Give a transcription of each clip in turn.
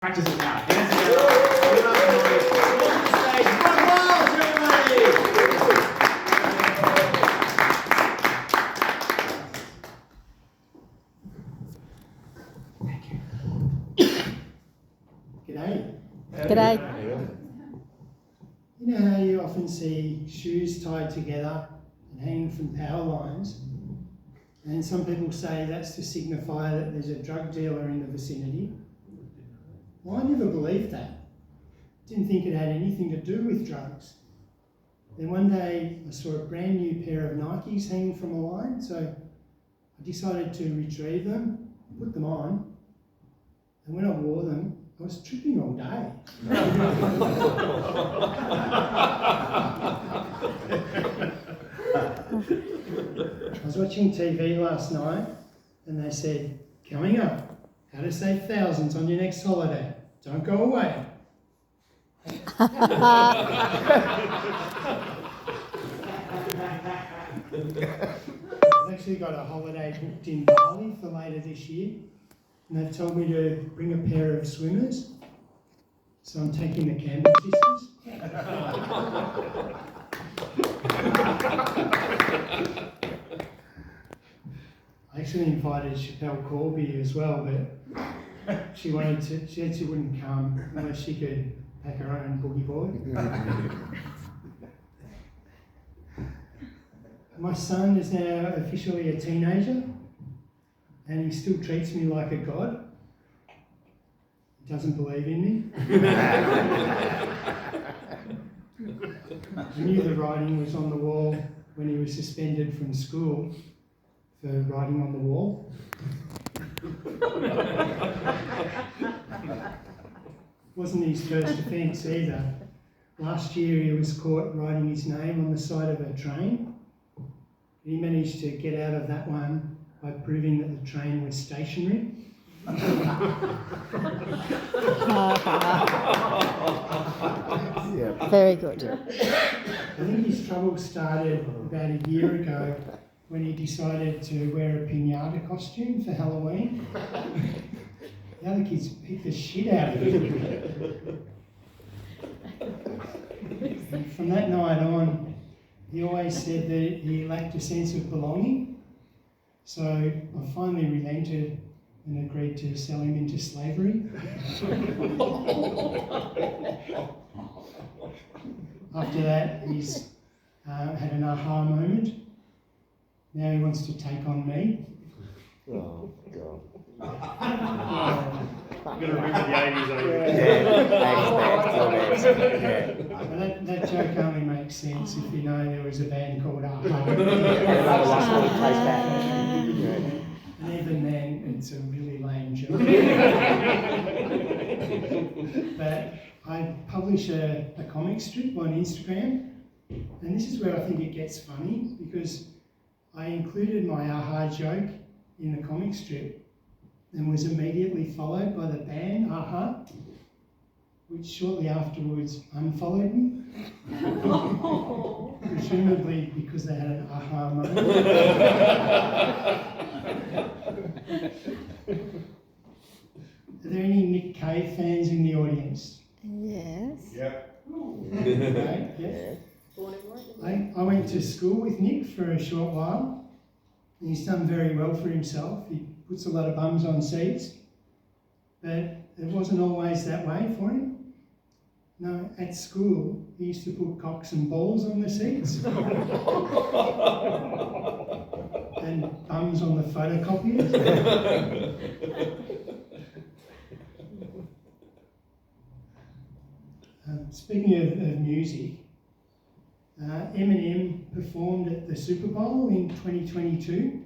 Practice it now. G'day. G'day. You know how you often see shoes tied together and hanging from power lines? And some people say that's to signify that there's a drug dealer in the vicinity. Well, I never believed that. Didn't think it had anything to do with drugs. Then one day I saw a brand new pair of Nikes hanging from a line, so I decided to retrieve them, put them on, and when I wore them, I was tripping all day. I was watching TV last night and they said, coming up, how to save thousands on your next holiday. Don't go away. I've actually got a holiday booked in Bali for later this year. And they've told me to bring a pair of swimmers. So I'm taking the Campbell sisters. I actually invited Chappelle Corby as well, but she said she wouldn't come unless she could pack her own boogie board. My son is now officially a teenager and he still treats me like a god. He doesn't believe in me. I knew the writing was on the wall when he was suspended from school for writing on the wall. Wasn't his first offence either. Last year he was caught writing his name on the side of a train. He managed to get out of that one by proving that the train was stationary. Very good. I think his trouble started about a year ago when he decided to wear a piñata costume for Halloween. The other kids picked the shit out of him. And from that night on, he always said that he lacked a sense of belonging. So I finally relented and agreed to sell him into slavery. After that, he's had an aha moment. Now he wants to take on me. Oh, God. I'm going to remember the 80s, are you? Well, that joke only makes sense if you know there was a band called Aha. And even then, it's a really lame joke. But I publish a comic strip on Instagram, and this is where I think it gets funny, because I included my Aha joke in the comic strip and was immediately followed by the band Aha, which shortly afterwards unfollowed me. Presumably because they had an aha moment. Are there any Nick Cave fans in the audience? Yes. Yep. Okay, yeah. I went to school with Nick for a short while. And he's done very well for himself. He puts a lot of bums on seats. But it wasn't always that way for him. No, at school, he used to put cocks and balls on the seats. And bums on the photocopiers. Speaking of music, Eminem performed at the Super Bowl in 2022,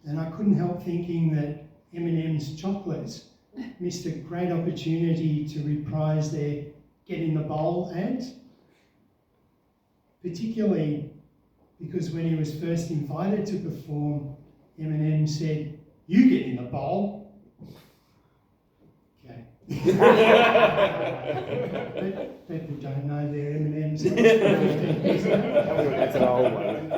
and I couldn't help thinking that Eminem's Chocolates missed a great opportunity to reprise their Get in the Bowl ads, particularly because when he was first invited to perform, Eminem said, "You get in the bowl." Okay. People don't know their M&Ms. That's an old one.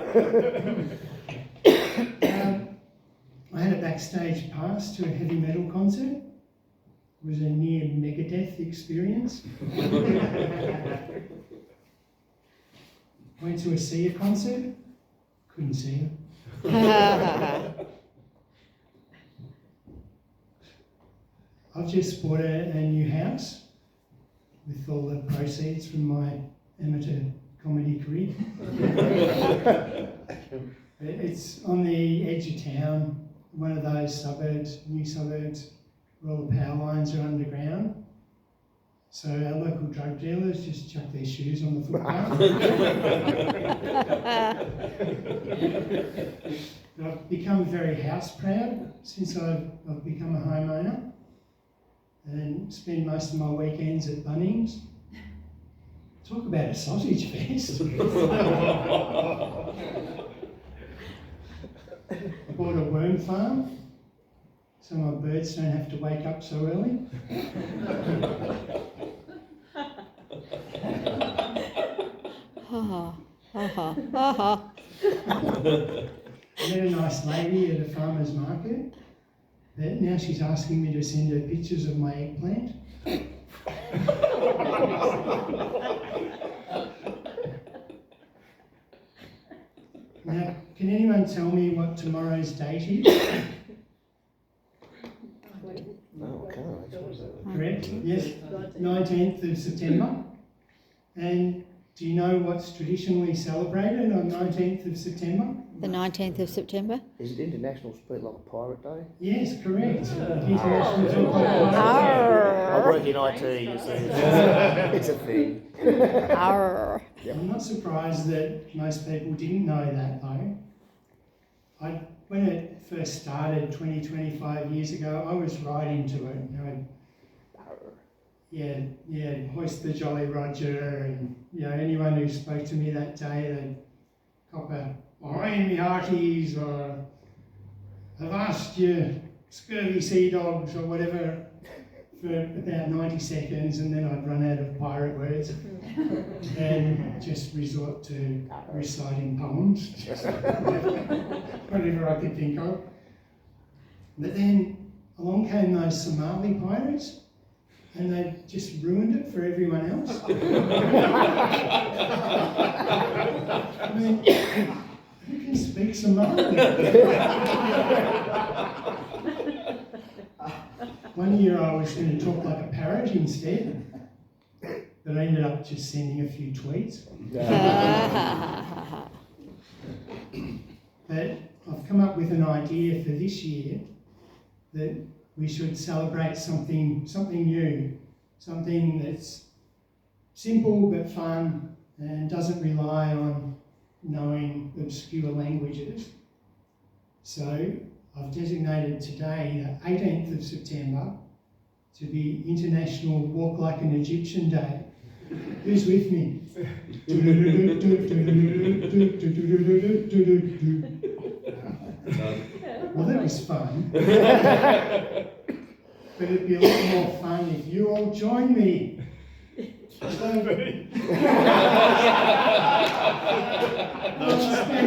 I had a backstage pass to a heavy metal concert, was a near Megadeth experience. Went to a Sia concert, couldn't see her. I've just bought a new house with all the proceeds from my amateur comedy career. It's on the edge of town, one of those suburbs, new suburbs, where all the power lines are underground. So our local drug dealers just chuck their shoes on the footpath. I've become very house proud since I've become a homeowner, and spend most of my weekends at Bunnings. Talk about a sausage fest. I bought a worm farm, so my birds don't have to wake up so early. I met a nice lady at a farmer's market, but now she's asking me to send her pictures of my eggplant. Now, can anyone tell me what tomorrow's date is? No, I can't. Correct? Yes, 19th of September. And do you know what's traditionally celebrated on 19th of September? The 19th of September. Is it International Speak Like a Pirate Day? Yes, correct. International Talk Like a Pirate. I work in IT, you see. It's a thing. Arr. I'm not surprised that most people didn't know that though. When it first started 25 years ago, I was right into it. Hoist the Jolly Roger, and anyone who spoke to me that day, they'd cop a "Iron me hearties," or "I've asked you scurvy sea dogs," or whatever, for about 90 seconds, and then I'd run out of pirate words and just resort to reciting poems, whatever I could think of. But then along came those Somali pirates, and they just ruined it for everyone else. I mean, who can speak Somali? One year I was going to talk like a parrot instead, but I ended up just sending a few tweets. But I've come up with an idea for this year that we should celebrate something new, something that's simple but fun and doesn't rely on knowing obscure languages. So I've designated today, the 18th of September, to be International Walk Like an Egyptian Day. Who's with me? Well, that was fun. But it'd be a lot more fun if you all join me. Stand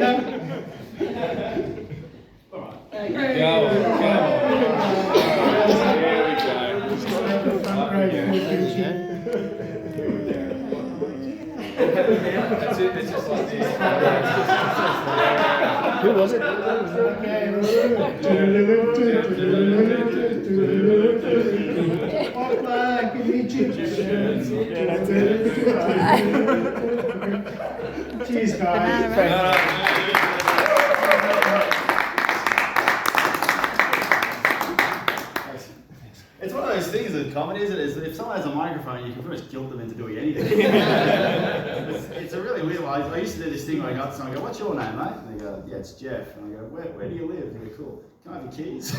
up. Who was it? Cheers, guys. It's one of those things in comedy, isn't it? Is that if someone has a microphone, you can pretty much guilt them into doing anything. it's a really weird one. I used to do this thing where I go up to someone and go, "What's your name, mate?" And they go, "Yeah, it's Jeff." And I go, "Where do you live?" And they go, "Cool. Can I have your keys?"